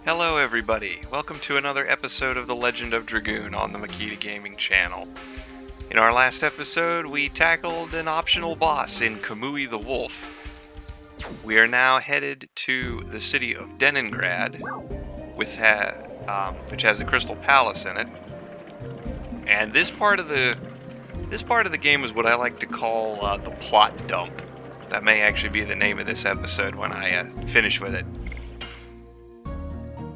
Hello everybody, welcome to another episode of the Legend of Dragoon on the Mykita Gaming channel. In our last episode, we tackled an optional boss in Kamui the Wolf. We are now headed to the city of Leningrad, which has the Crystal Palace in it. And this part of the game is what I like to call the plot dump. That may actually be the name of this episode when I finish with it.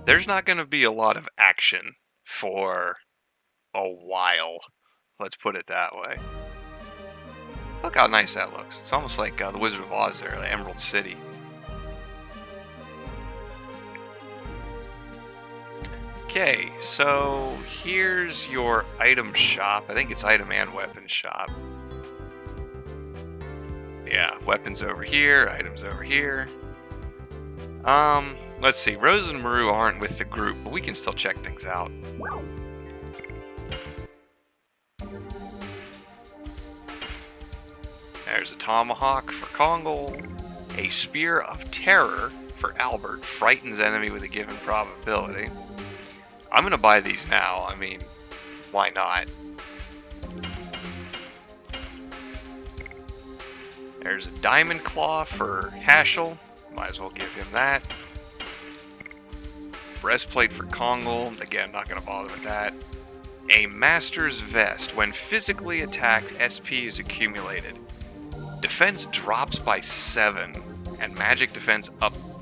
There's not going to be a lot of action for a while. Let's put it that way. Look how nice that looks. It's almost like the Wizard of Oz there, the Emerald City. Okay, so here's your item shop. I think it's item and weapon shop. Yeah, weapons over here, items over here. Let's see, Rose and Maru aren't with the group, but we can still check things out. There's a tomahawk for Kongal, a spear of terror for Albert, frightens enemy with a given probability. I'm gonna buy these now, I mean, why not? There's a diamond claw for Haschel, might as well give him that. Breastplate for Kongal, again, not going to bother with that. A Master's Vest. When physically attacked, SP is accumulated. Defense drops by 7, and magic defense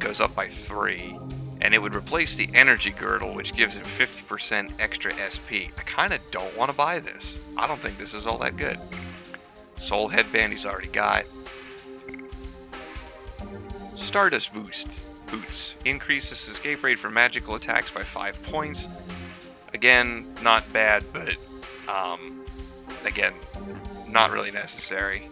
goes up by 3. And it would replace the energy girdle, which gives him 50% extra SP. I kind of don't want to buy this. I don't think this is all that good. Soul headband he's already got. Stardust boots. Increases escape rate for magical attacks by 5 points. Again, not bad, but again, not really necessary.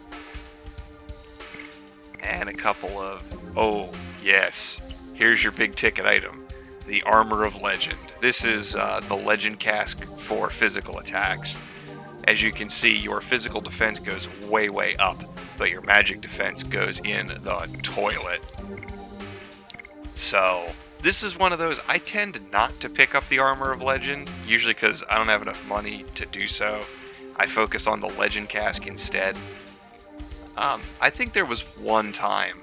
And a couple of, oh yes, here's your big ticket item, the Armor of Legend. This is the Legend Cask for physical attacks. As you can see, your physical defense goes way up, but your magic defense goes in the toilet. So, this is one of those, I tend not to pick up the Armor of Legend, usually because I don't have enough money to do so. I focus on the Legend Cask instead. I think there was one time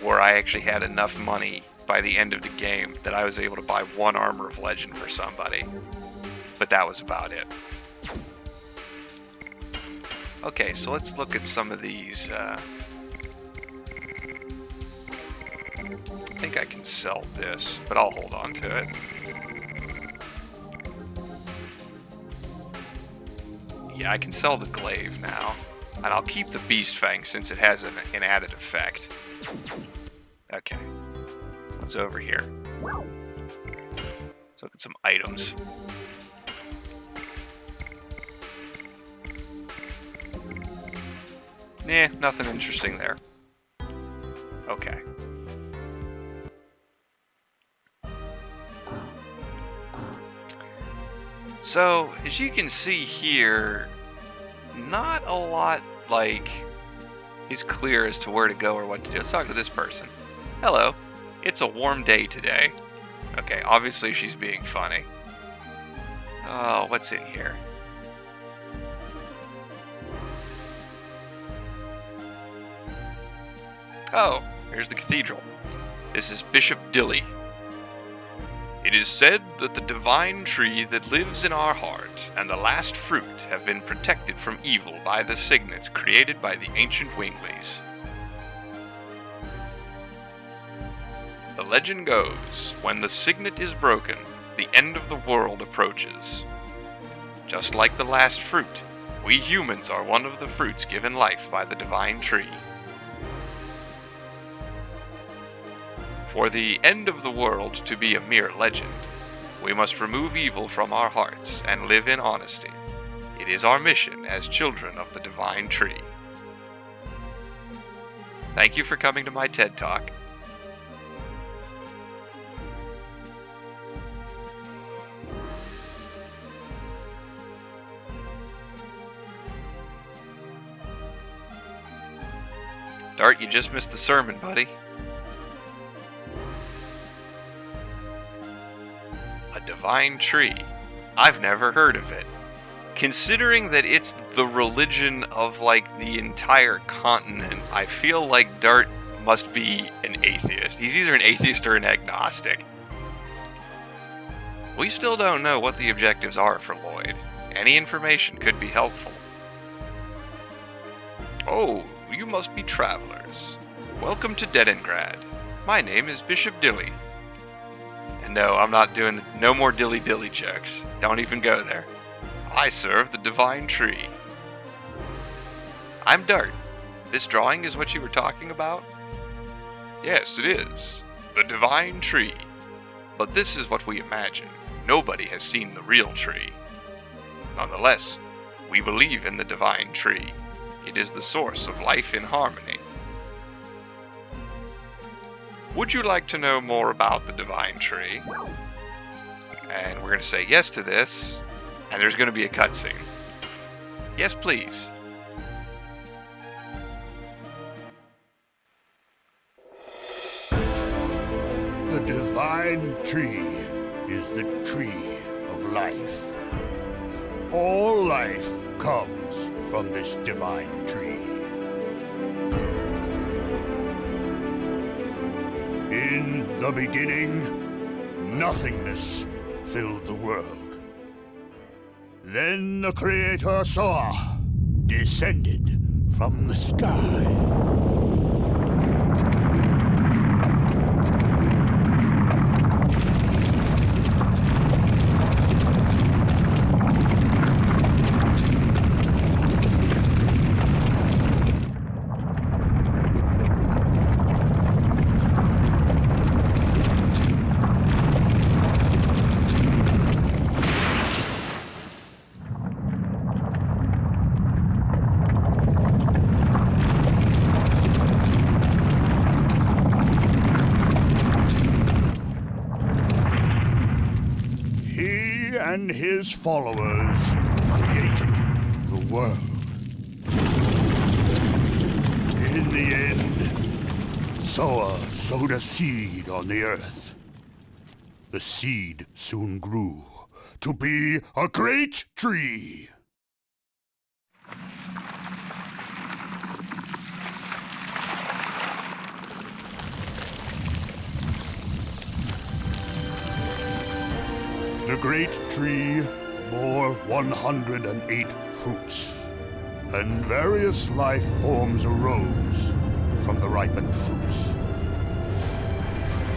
where I actually had enough money by the end of the game that I was able to buy one Armor of Legend for somebody. But that was about it. Okay, so let's look at some of these. I think I can sell this, but I'll hold on to it. Yeah, I can sell the glaive now. And I'll keep the Beast Fang since it has an added effect. Okay. What's over here? Let's look at some items. Nah, nothing interesting there. Okay. So, as you can see here, not a lot, is clear as to where to go or what to do. Let's talk to this person. Hello. It's a warm day today. Okay, obviously she's being funny. Oh, what's in here? Oh, here's the cathedral. This is Bishop Dilly. It is said that the divine tree that lives in our heart and the last fruit have been protected from evil by the signets created by the ancient Winglies. The legend goes, when the signet is broken, the end of the world approaches. Just like the last fruit, we humans are one of the fruits given life by the divine tree. For the end of the world to be a mere legend, we must remove evil from our hearts and live in honesty. It is our mission as children of the divine tree. Thank you for coming to my TED Talk. Dart, you just missed the sermon, buddy. A divine tree. I've never heard of it. Considering that it's the religion of, like, the entire continent, I feel like Dart must be an atheist. He's either an atheist or an agnostic. We still don't know what the objectives are for Lloyd. Any information could be helpful. Oh, you must be travelers. Welcome to Dedengrad. My name is Bishop Dilly. And no, I'm not doing no more dilly-dilly jokes. Don't even go there. I serve the divine tree. I'm Dart. This drawing is what you were talking about? Yes, it is. The divine tree. But this is what we imagine. Nobody has seen the real tree. Nonetheless, we believe in the divine tree. It is the source of life in harmony. Would you like to know more about the divine tree? And we're going to say yes to this, and there's going to be a cutscene. Yes, please. The divine tree is the tree of life. All life comes from this divine tree. In the beginning, nothingness filled the world. Then the creator Soa descended from the sky. And his followers created the world. In the end, Soa sowed a seed on the earth. The seed soon grew to be a great tree. The great tree bore 108 fruits, and various life forms arose from the ripened fruits.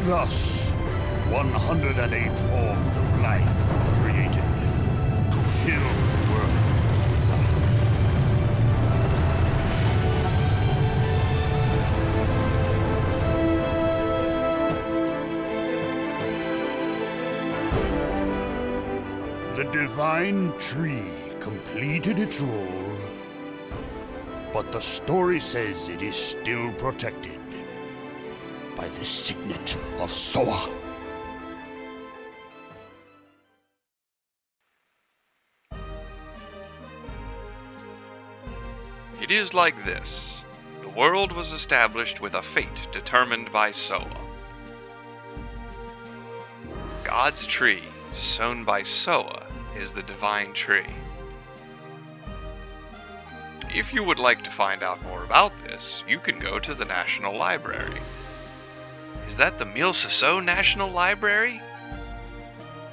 Thus, 108 forms of life were created to fill the world with life. The divine tree completed its role, but the story says it is still protected by the signet of Soa. It is like this. The world was established with a fate determined by Soa. God's tree, sown by Soa, is the divine tree. If you would like to find out more about this, you can go to the National Library. Is that the Mille Sasso National Library?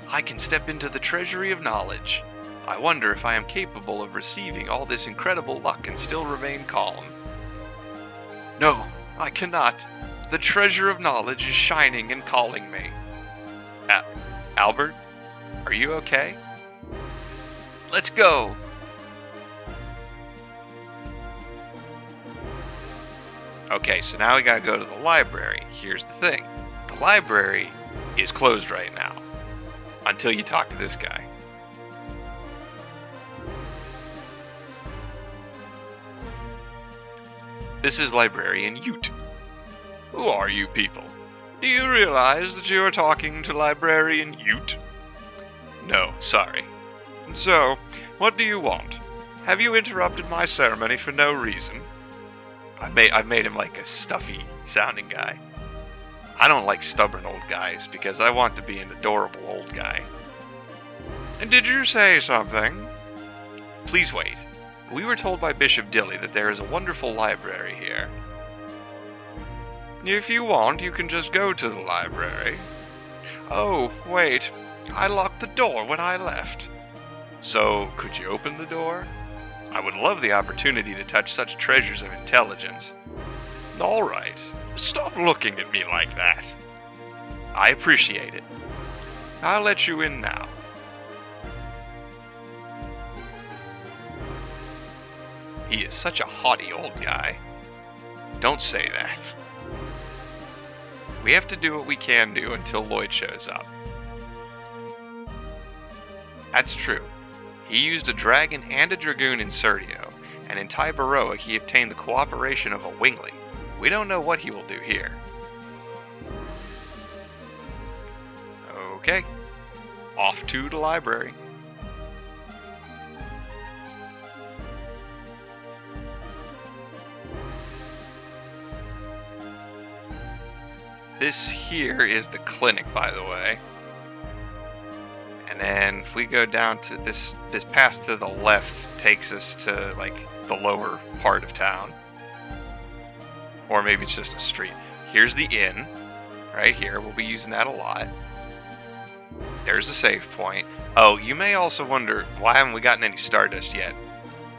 I can step into the treasury of knowledge. I wonder if I am capable of receiving all this incredible luck and still remain calm. No, I cannot. The treasure of knowledge is shining and calling me. Albert? Are you okay? Let's go! Okay, so now we gotta go to the library. Here's the thing. The library is closed right now. Until you talk to this guy. This is Librarian Ute. Who are you people? Do you realize that you are talking to Librarian Ute? No, sorry. So, what do you want? Have you interrupted my ceremony for no reason? I've made him like a stuffy sounding guy. I don't like stubborn old guys because I want to be an adorable old guy. And did you say something? Please wait. We were told by Bishop Dilly that there is a wonderful library here. If you want, you can just go to the library. Oh, wait. I locked the door when I left. So, could you open the door? I would love the opportunity to touch such treasures of intelligence. All right. Stop looking at me like that. I appreciate it. I'll let you in now. He is such a haughty old guy. Don't say that. We have to do what we can do until Lloyd shows up. That's true. He used a dragon and a dragoon in Serdio, and in Tybaroa he obtained the cooperation of a wingly. We don't know what he will do here. Okay. Off to the library. This here is the clinic, by the way. And then if we go down to this path to the left takes us to like the lower part of town. Or maybe it's just a street. Here's the inn, right here. We'll be using that a lot. There's the save point. Oh, you may also wonder, why haven't we gotten any Stardust yet?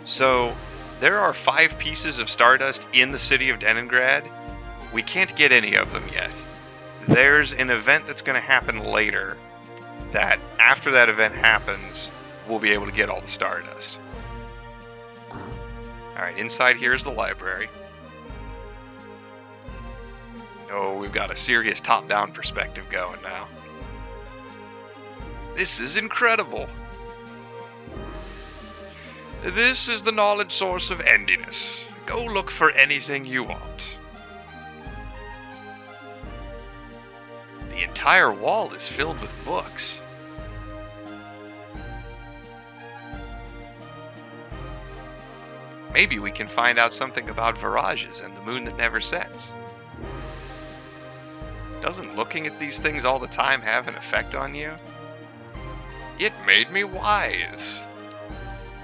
So, there are 5 pieces of Stardust in the city of Leningrad. We can't get any of them yet. There's an event that's going to happen later that, after that event happens, we'll be able to get all the Stardust. Alright, inside here is the library. Oh, we've got a serious top-down perspective going now. This is incredible! This is the knowledge source of Endiness. Go look for anything you want. The entire wall is filled with books. Maybe we can find out something about Virages and the moon that never sets. Doesn't looking at these things all the time have an effect on you? It made me wise.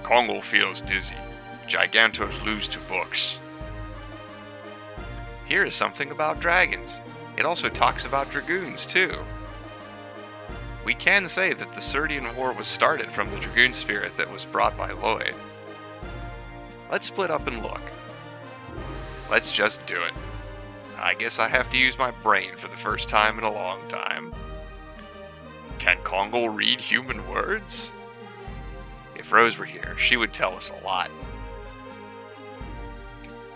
Kongo feels dizzy. Gigantos lose to books. Here is something about dragons. It also talks about dragoons, too. We can say that the Serdian War was started from the dragoon spirit that was brought by Lloyd. Let's split up and look. Let's just do it. I guess I have to use my brain for the first time in a long time. Can Kongo read human words? If Rose were here, she would tell us a lot.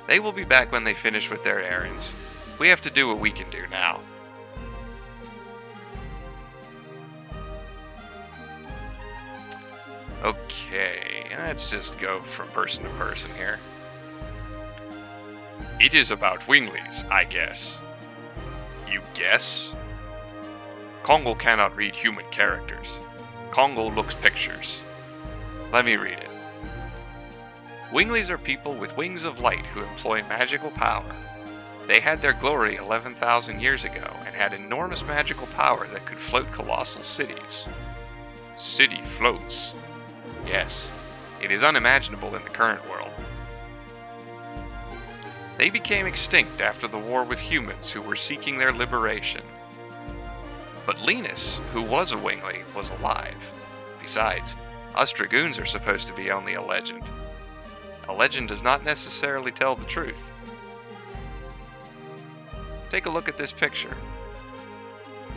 They will be back when they finish with their errands. We have to do what we can do now. Okay, let's just go from person to person here. It is about winglies, I guess. You guess? Kongo cannot read human characters. Kongo looks pictures. Let me read it. Winglies are people with wings of light who employ magical power. They had their glory 11,000 years ago and had enormous magical power that could float colossal cities. City floats. Yes, it is unimaginable in the current world. They became extinct after the war with humans who were seeking their liberation. But Linus, who was a wingly, was alive. Besides, us dragoons are supposed to be only a legend. A legend does not necessarily tell the truth. Take a look at this picture.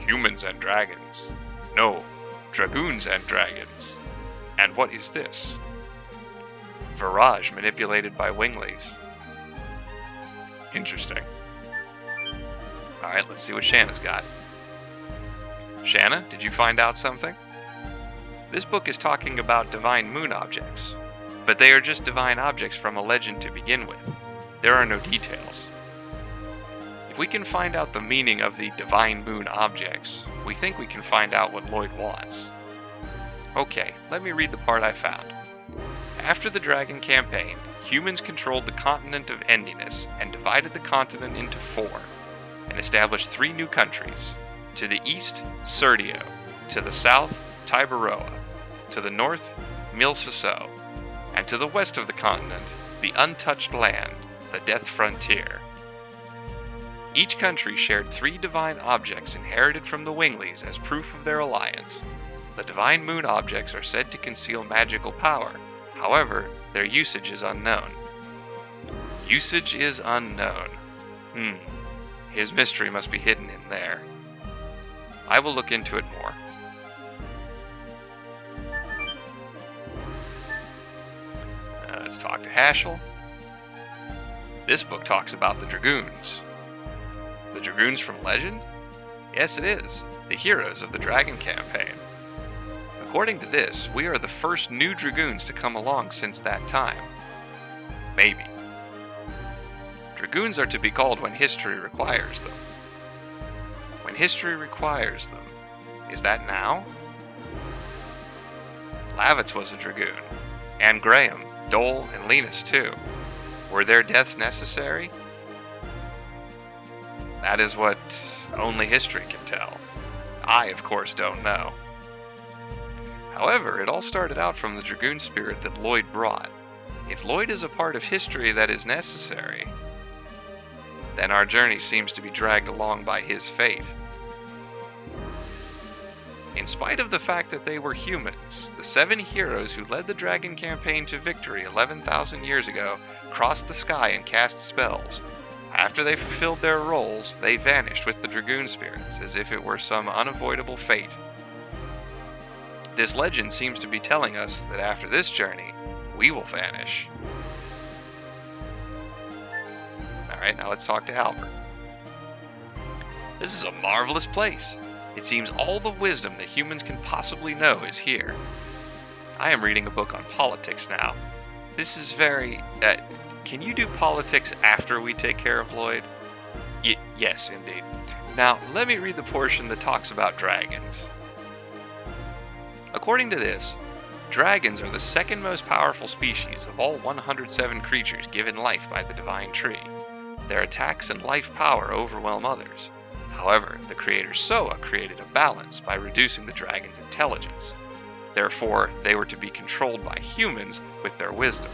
Humans and dragons. No, dragoons and dragons. And what is this? Virage manipulated by winglies. Interesting. Alright, let's see what Shanna's got. Shanna, did you find out something? This book is talking about divine moon objects, but they are just divine objects from a legend to begin with. There are no details. If we can find out the meaning of the divine moon objects, we think we can find out what Lloyd wants. Okay, let me read the part I found. After the Dragon campaign, humans controlled the continent of Endiness and divided the continent into 4. and established 3 new countries. To the east, Serdio. To the south, Tiberoa. To the north, Milsiso. And to the west of the continent, the untouched land, the Death Frontier. Each country shared 3 divine objects inherited from the Winglies as proof of their alliance. The divine moon objects are said to conceal magical power. However, their usage is unknown. Usage is unknown. His mystery must be hidden in there. I will look into it more. Let's talk to Haschel. This book talks about the Dragoons. The Dragoons from Legend? Yes, it is. The heroes of the Dragon campaign. According to this, we are the first new Dragoons to come along since that time. Maybe. Dragoons are to be called when history requires them. When history requires them. Is that now? Lavitz was a Dragoon. And Graham, Dole, and Linus too. Were their deaths necessary? That is what only history can tell. I, of course, don't know. However, it all started out from the Dragoon spirit that Lloyd brought. If Lloyd is a part of history that is necessary, then our journey seems to be dragged along by his fate. In spite of the fact that they were humans, the 7 heroes who led the Dragon campaign to victory 11,000 years ago crossed the sky and cast spells. After they fulfilled their roles, they vanished with the Dragoon spirits, as if it were some unavoidable fate. This legend seems to be telling us that after this journey, we will vanish. Alright, now let's talk to Albert. This is a marvelous place. It seems all the wisdom that humans can possibly know is here. I am reading a book on politics now. This is very... can you do politics after we take care of Lloyd? Yes, indeed. Now, let me read the portion that talks about dragons. According to this, dragons are the second most powerful species of all 107 creatures given life by the Divine Tree. Their attacks and life power overwhelm others. However, the creator Soa created a balance by reducing the dragon's intelligence. Therefore, they were to be controlled by humans with their wisdom.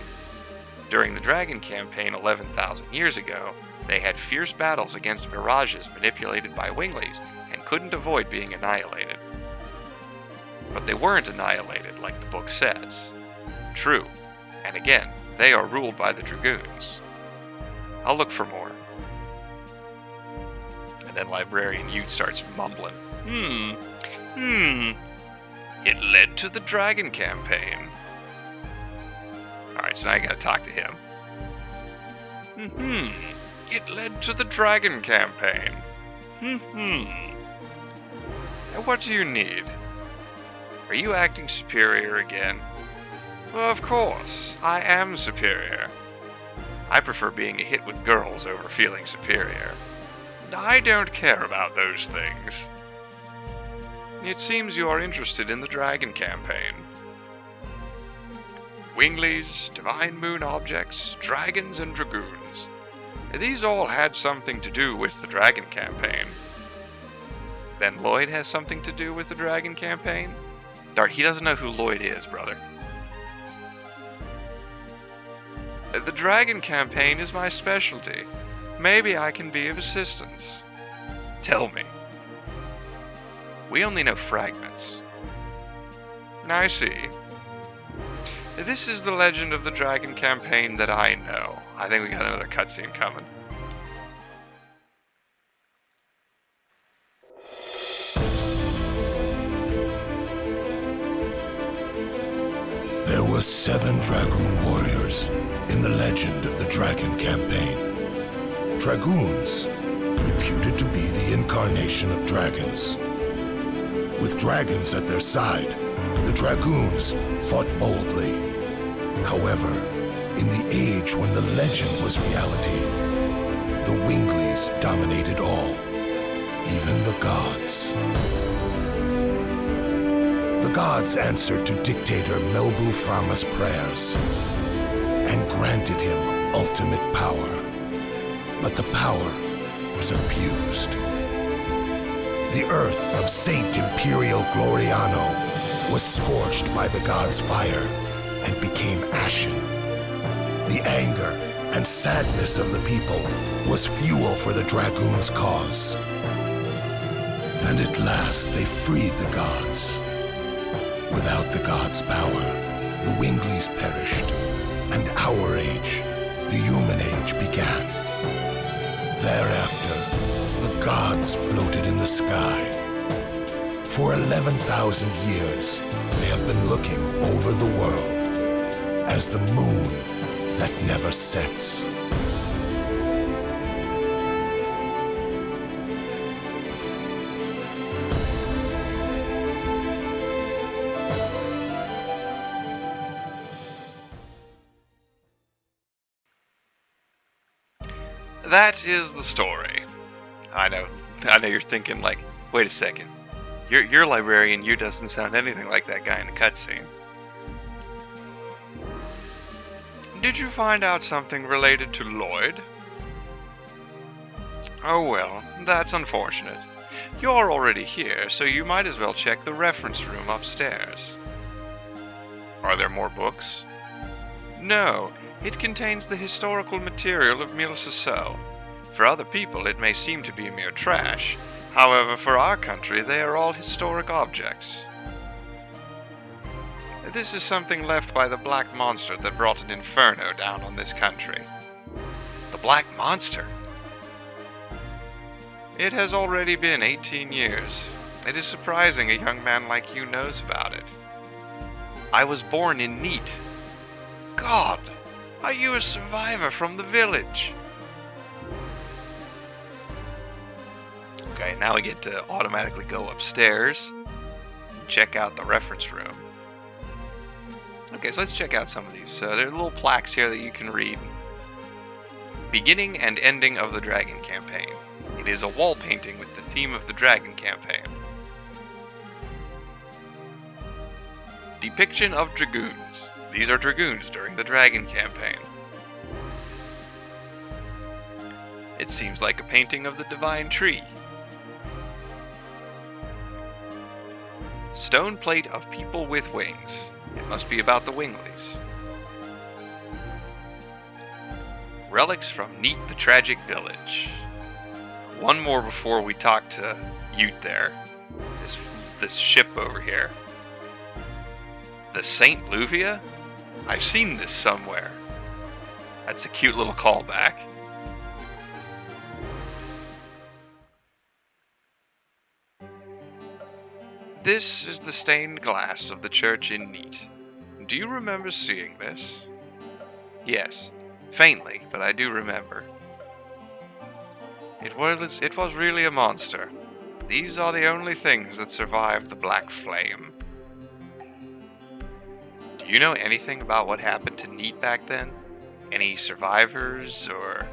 During the Dragon campaign 11,000 years ago, they had fierce battles against Virages manipulated by Winglies and couldn't avoid being annihilated. But they weren't annihilated like the book says. True, and again, they are ruled by the Dragoons. I'll look for more. And then Librarian Ute starts mumbling. It led to the Dragon campaign. Alright, so now I gotta talk to him. It led to the Dragon campaign. And what do you need? Are you acting superior again? Well, of course, I am superior. I prefer being a hit with girls over feeling superior. I don't care about those things. It seems you are interested in the Dragon campaign. Winglies, Divine Moon objects, dragons, and dragoons. These all had something to do with the Dragon campaign. Then Lloyd has something to do with the Dragon campaign? Dart, he doesn't know who Lloyd is, brother. The Dragon campaign is my specialty. Maybe I can be of assistance. Tell me. We only know fragments. I see. This is the Legend of the Dragon campaign that I know. I think we got another cutscene coming. There were 7 Dragoon warriors in the Legend of the Dragon campaign. Dragoons, reputed to be the incarnation of dragons. With dragons at their side, the Dragoons fought boldly. However, in the age when the legend was reality, the Winglies dominated all, even the gods. The gods answered to dictator Melbu Frama's prayers and granted him ultimate power. But the power was abused. The earth of Saint Imperial Gloriano was scorched by the god's fire and became ashen. The anger and sadness of the people was fuel for the Dragoon's cause. And at last they freed the gods. Without the gods' power, the Winglies perished, and our age, the human age, began. Thereafter, the gods floated in the sky. For 11,000 years, they have been looking over the world as the moon that never sets. That is the story. I know you're thinking, like, wait a second. You're a librarian, you doesn't sound anything like that guy in the cutscene. Did you find out something related to Lloyd? Oh well, that's unfortunate. You're already here, so you might as well check the reference room upstairs. Are there more books? No, it contains the historical material of Mylsa. For other people, it may seem to be mere trash. However, for our country, they are all historic objects. This is something left by the Black Monster that brought an inferno down on this country. The Black Monster? It has already been 18 years. It is surprising a young man like you knows about it. I was born in Neat. God, are you a survivor from the village? Okay, now we get to automatically go upstairs and check out the reference room. Okay, so let's check out some of these. There are little plaques here that you can read. Beginning and ending of the Dragon campaign. It is a wall painting with the theme of the Dragon campaign. Depiction of Dragoons. These are Dragoons during the Dragon campaign. It seems like a painting of the Divine Tree. Stone plate of people with wings. It must be about the Winglies. Relics from Neat the Tragic Village. One more before we talk to Ute there. This ship over here. The St. Luvia? I've seen this somewhere. That's a cute little callback. This is the stained glass of the church in Neat. Do you remember seeing this? Yes, faintly, but I do remember. It was really a monster. These are the only things that survived the Black Flame. Do you know anything about what happened to Neat back then? Any survivors, or...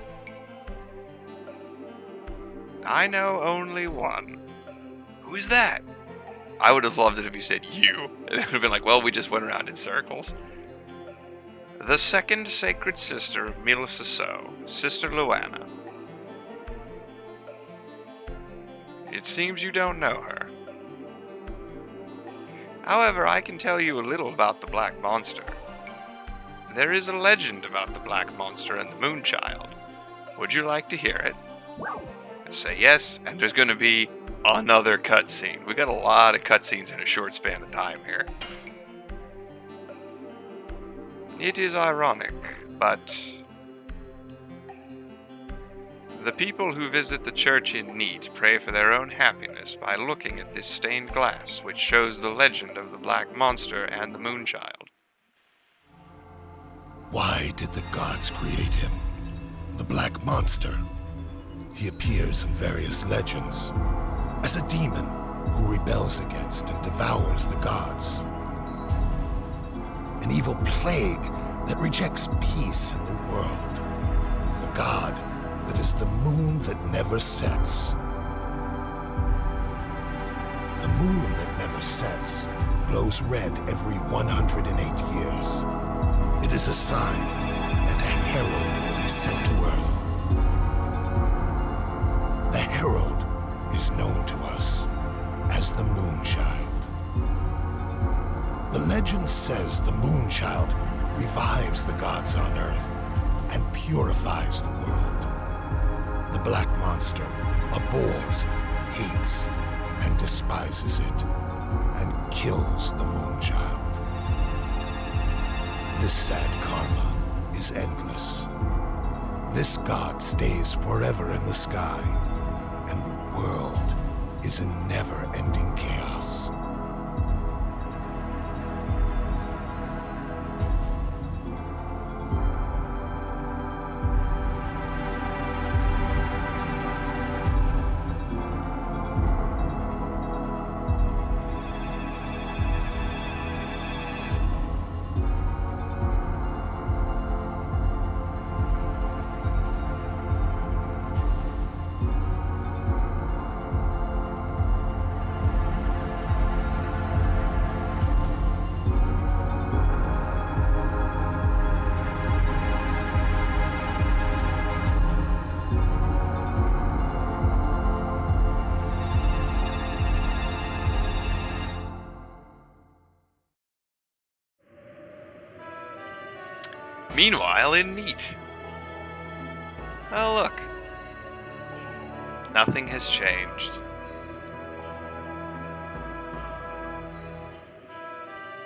I know only one. Who's that? I would have loved it if he said you. And it would have been like, well, we just went around in circles. The second sacred sister of Mylsa, Sister Luana. It seems you don't know her. However, I can tell you a little about the Black Monster. There is a legend about the Black Monster and the Moonchild. Would you like to hear it? Say yes, and there's going to be another cutscene. We got a lot of cutscenes in a short span of time here. It is ironic, but the people who visit the church in Neat pray for their own happiness by looking at this stained glass, which shows the legend of the Black Monster and the Moonchild. Why did the gods create him? The Black Monster. He appears in various legends as a demon who rebels against and devours the gods. An evil plague that rejects peace in the world. The god that is the moon that never sets. The moon that never sets glows red every 108 years. It is a sign that a herald will be sent to Earth. is known to us as the Moonchild. The legend says the Moonchild revives the gods on Earth and purifies the world. The Black Monster abhors, hates, and despises it, and kills the Moonchild. This sad karma is endless. This god stays forever in the sky, and the world is in never-ending chaos. Meanwhile, in Neat. Oh, look. Nothing has changed.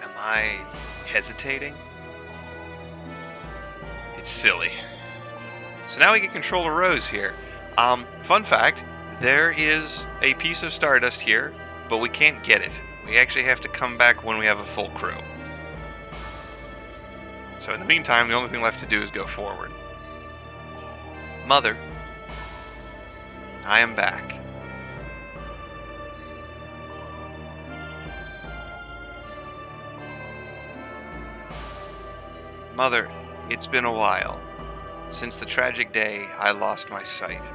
Am I hesitating? It's silly. So now we can control a Rose here. Fun fact, there is a piece of Stardust here, but we can't get it. We actually have to come back when we have a full crew. So in the meantime, the only thing left to do is go forward. Mother, I am back. Mother, it's been a while. Since the tragic day I lost my sight.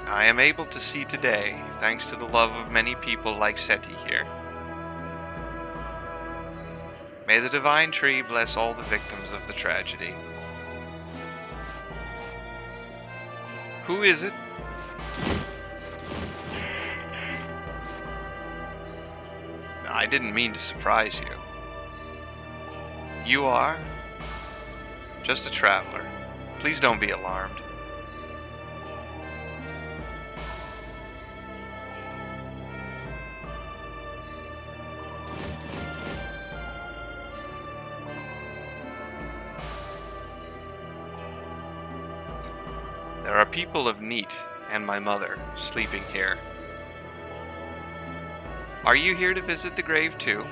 I am able to see today, thanks to the love of many people like Seti here. May the divine tree bless all the victims of the tragedy. Who is it? I didn't mean to surprise you. You are? Just a traveler. Please don't be alarmed. There are people of Neat and my mother sleeping here. Are you here to visit the grave too?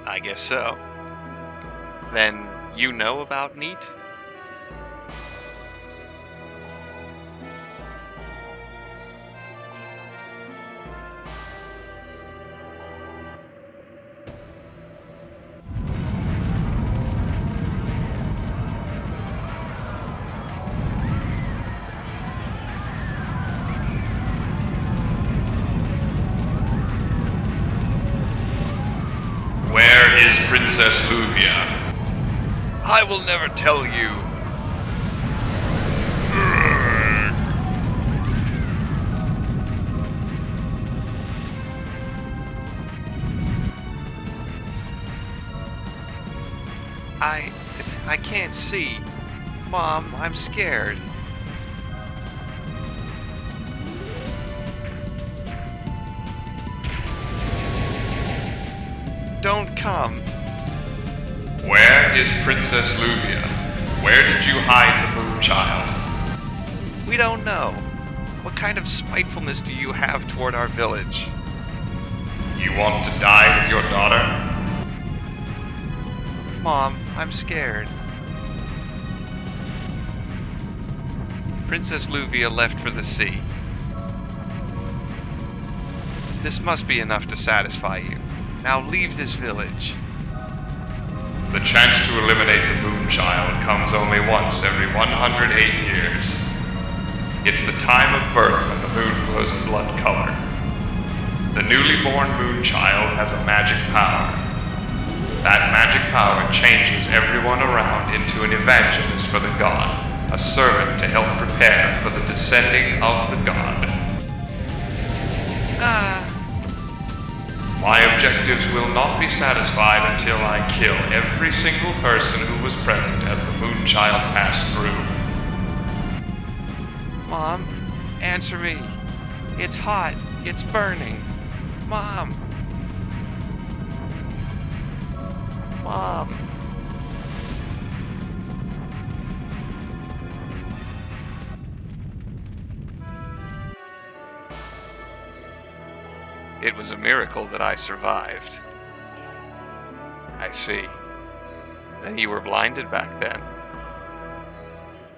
I guess so. Then you know about Neat? Where is Princess Luvia? I will never tell you. I can't see. Mom, I'm scared. Don't come. Where is Princess Luvia? Where did you hide the Moonchild? We don't know. What kind of spitefulness do you have toward our village? You want to die with your daughter? Mom, I'm scared. Princess Luvia left for the sea. This must be enough to satisfy you. Now leave this village. The chance to eliminate the Moonchild comes only once every 108 years. It's the time of birth when the moon glows blood color. The newly born Moonchild has a magic power. That magic power changes everyone around into an evangelist for the god. a servant to help prepare for the descending of the god. My objectives will not be satisfied until I kill every single person who was present as the Moonchild passed through. Mom, answer me. It's hot. It's burning. Mom. Mom. It was a miracle that I survived. I see. Then you were blinded back then.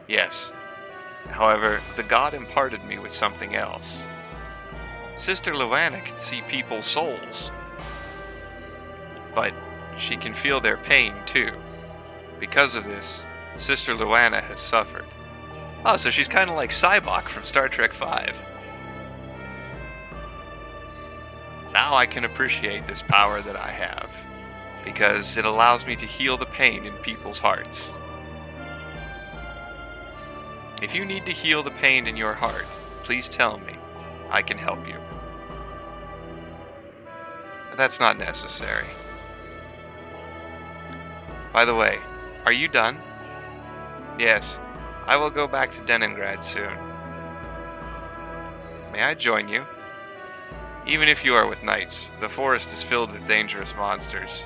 Yes. However, the god imparted me with something else. Sister Luana can see people's souls. But she can feel their pain, too. Because of this, Sister Luana has suffered. Oh, so she's kind of like Cybok from Star Trek V. Now I can appreciate this power that I have, because it allows me to heal the pain in people's hearts. If you need to heal the pain in your heart, please tell me. I can help you. That's not necessary. By the way, are you done? Yes, I will go back to Leningrad soon. May I join you? Even if you are with knights, the forest is filled with dangerous monsters.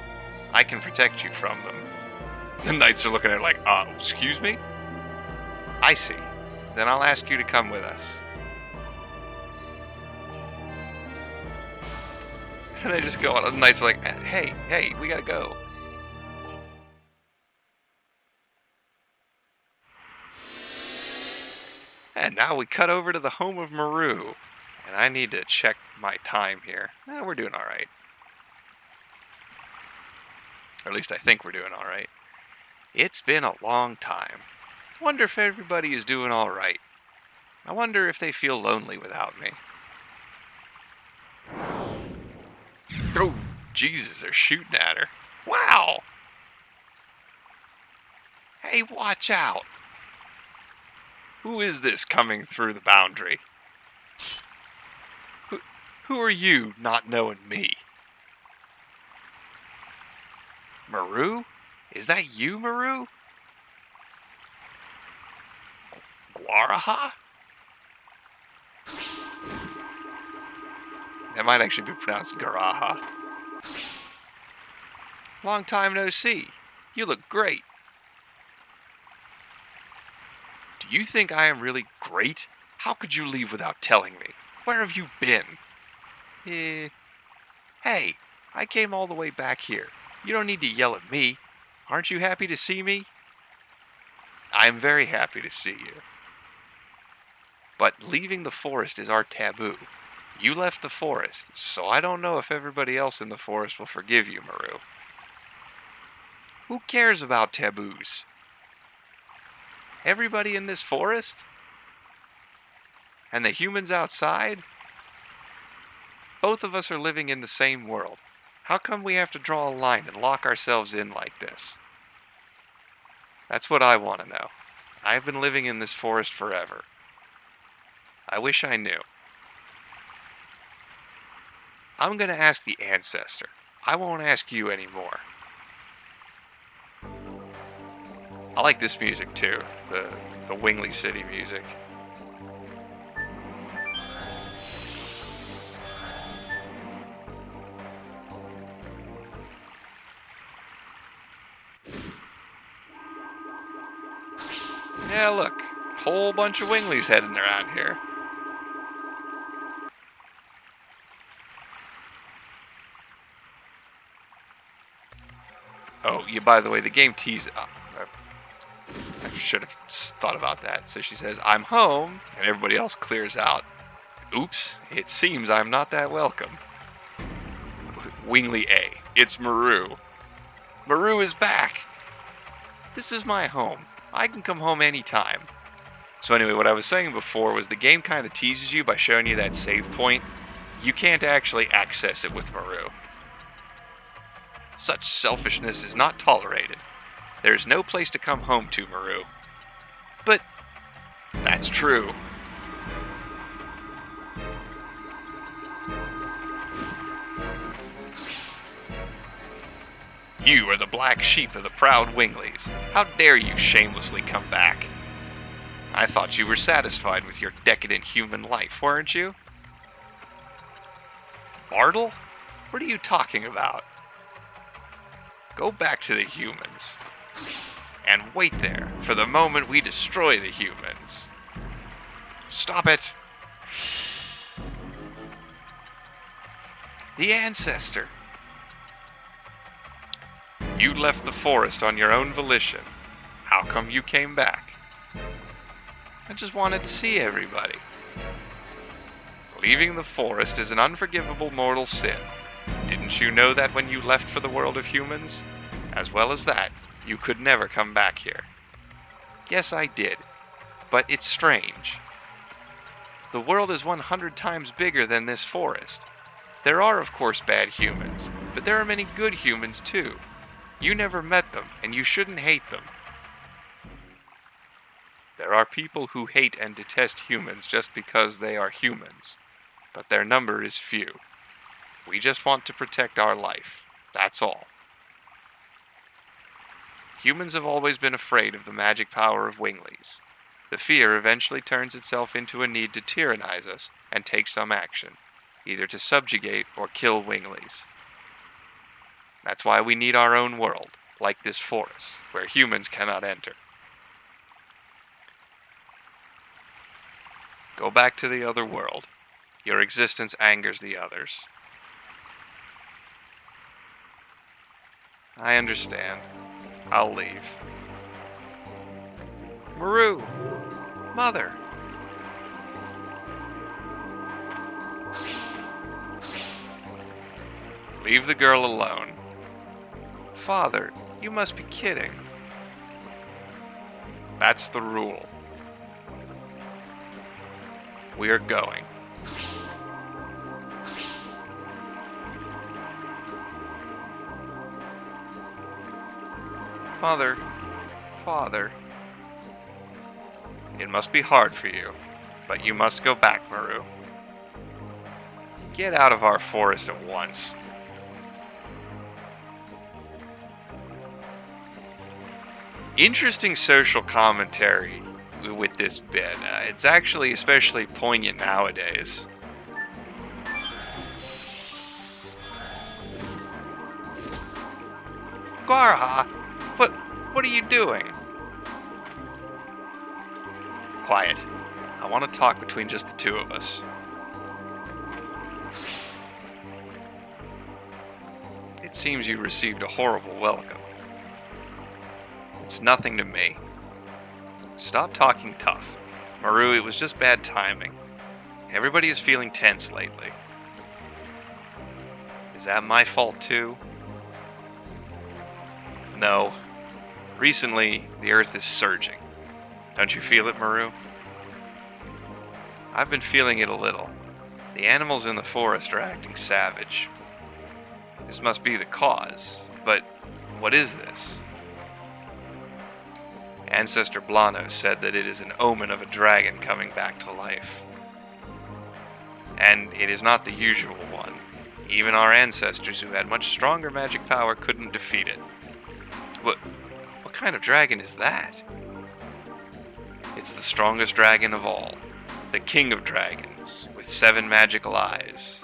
I can protect you from them. The knights are looking at it like, excuse me? I see. Then I'll ask you to come with us. And they just go on. The knights are like, hey, we gotta go. And now we cut over to the home of Maru. And I need to check my time here. We're doing alright. Or at least I think we're doing alright. It's been a long time. Wonder if everybody is doing alright. I wonder if they feel lonely without me. Oh, Jesus, they're shooting at her. Wow! Hey, watch out! Who is this coming through the boundary? Who are you, not knowing me? Maru? Is that you, Maru? Guaraha? That might actually be pronounced Garaha. Long time no see. You look great. Do you think I am really great? How could you leave without telling me? Where have you been? Hey, I came all the way back here. You don't need to yell at me. Aren't you happy to see me? I'm very happy to see you. But leaving the forest is our taboo. You left the forest, so I don't know if everybody else in the forest will forgive you, Maru. Who cares about taboos? Everybody in this forest? And the humans outside? Both of us are living in the same world. How come we have to draw a line and lock ourselves in like this? That's what I want to know. I've been living in this forest forever. I wish I knew. I'm going to ask the ancestor. I won't ask you anymore. I like this music too, the Wingley City music. Yeah, look, whole bunch of Wingleys heading around here. Oh, yeah, by the way, the game teases... I should have thought about that. So she says, I'm home, and everybody else clears out. Oops, it seems I'm not that welcome. Wingley A. It's Maru. Maru is back. This is my home. I can come home anytime. So anyway, what I was saying before was the game kind of teases you by showing you that save point. You can't actually access it with Maru. Such selfishness is not tolerated. There is no place to come home to, Maru. But That's true. You are the black sheep of the proud Wingleys. How dare you shamelessly come back? I thought you were satisfied with your decadent human life, weren't you? Bartle? What are you talking about? Go back to the humans. And wait there for the moment we destroy the humans. Stop it! The ancestor! You left the forest on your own volition. How come you came back? I just wanted to see everybody. Leaving the forest is an unforgivable mortal sin. Didn't you know that when you left for the world of humans? As well as that, you could never come back here. Yes, I did. But it's strange. The world is 100 times bigger than this forest. There are, of course, bad humans, but there are many good humans, too. You never met them, and you shouldn't hate them. There are people who hate and detest humans just because they are humans, but their number is few. We just want to protect our life, that's all. Humans have always been afraid of the magic power of Wingleys. The fear eventually turns itself into a need to tyrannize us and take some action, either to subjugate or kill Wingleys. That's why we need our own world, like this forest, where humans cannot enter. Go back to the other world. Your existence angers the others. I understand. I'll leave. Maru! Mother! Leave the girl alone. Father, you must be kidding. That's the rule. We are going. Father, Father. It must be hard for you, but you must go back, Maru. Get out of our forest at once. Interesting social commentary with this bit. It's actually especially poignant nowadays. Garha, what are you doing? Quiet. I want to talk between just the two of us. It seems you received a horrible welcome. It's nothing to me. Stop talking tough. Maru, it was just bad timing. Everybody is feeling tense lately. Is that my fault too? No. Recently, the Earth is surging. Don't you feel it, Maru? I've been feeling it a little. The animals in the forest are acting savage. This must be the cause. But what is this? Ancestor Blano said that it is an omen of a dragon coming back to life. And it is not the usual one. Even our ancestors who had much stronger magic power couldn't defeat it. What kind of dragon is that? It's the strongest dragon of all. The king of dragons, with 7 magical eyes.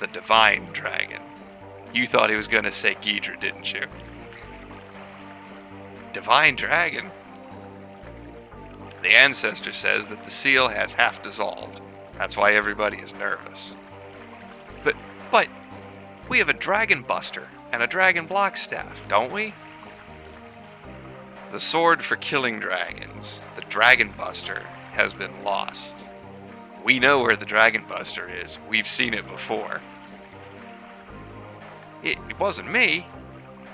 The divine dragon. You thought he was going to say Ghidra, didn't you? Divine dragon? The ancestor says that the seal has half dissolved. That's why everybody is nervous. But we have a dragon buster and a dragon block staff, don't we? The sword for killing dragons, the dragon buster, has been lost. We know where the dragon buster is. We've seen it before. It wasn't me.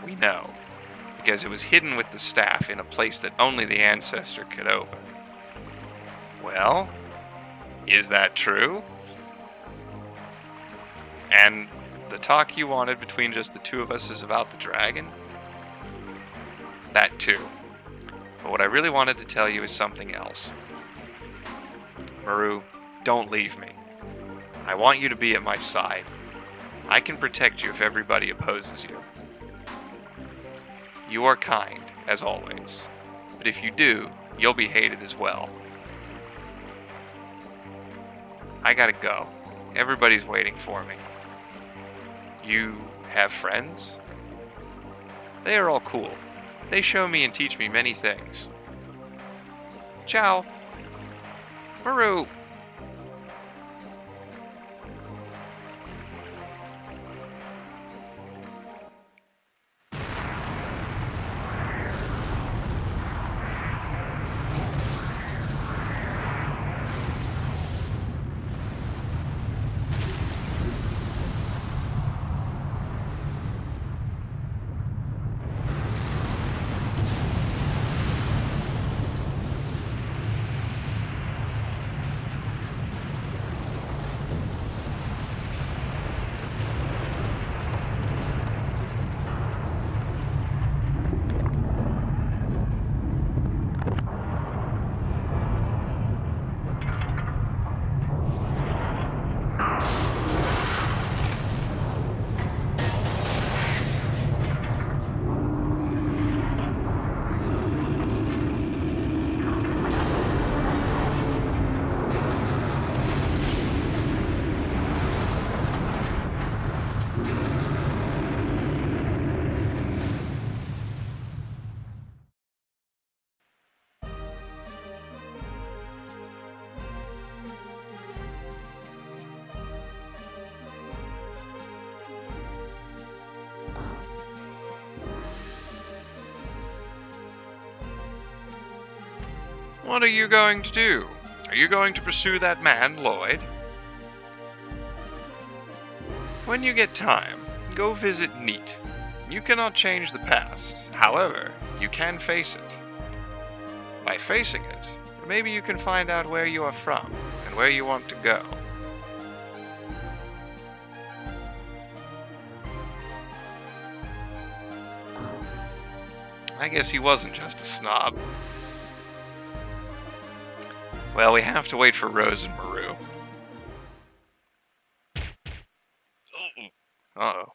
We know. Because it was hidden with the staff in a place that only the ancestor could open. Well, is that true? And the talk you wanted between just the two of us is about the dragon? That too. But what I really wanted to tell you is something else. Maru, don't leave me. I want you to be at my side. I can protect you if everybody opposes you. You are kind, as always, but if you do, you'll be hated as well. I gotta go. Everybody's waiting for me. You have friends? They are all cool. They show me and teach me many things. Ciao. Maru. What are you going to do? Are you going to pursue that man, Lloyd? When you get time, go visit Neat. You cannot change the past. However, you can face it. By facing it, maybe you can find out where you are from and where you want to go. I guess he wasn't just a snob. Well, we have to wait for Rose and Maru. Uh-oh.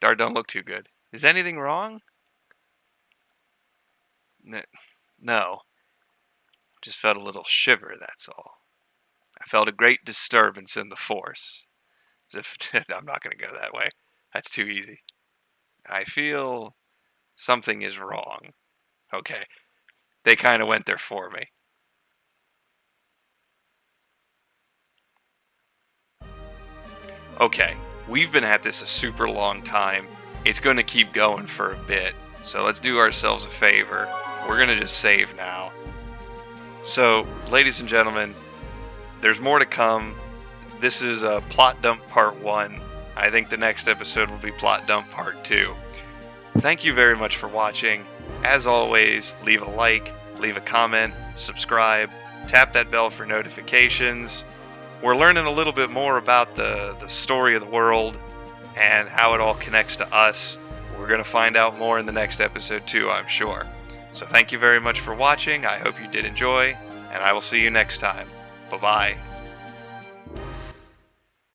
Dart don't look too good. Is anything wrong? No. Just felt a little shiver, that's all. I felt a great disturbance in the force. As if... I'm not going to go that way. That's too easy. I feel something is wrong. Okay. They kind of went there for me. Okay, we've been at this a super long time. It's going to keep going for a bit. So let's do ourselves a favor. We're going to just save now. So, ladies and gentlemen, there's more to come. This is Plot Dump Part 1. I think the next episode will be Plot Dump Part 2. Thank you very much for watching. As always, leave a like, leave a comment, subscribe, tap that bell for notifications. We're learning a little bit more about the story of the world and how it all connects to us. We're going to find out more in the next episode too, I'm sure. So thank you very much for watching. I hope you did enjoy, and I will see you next time. Bye-bye.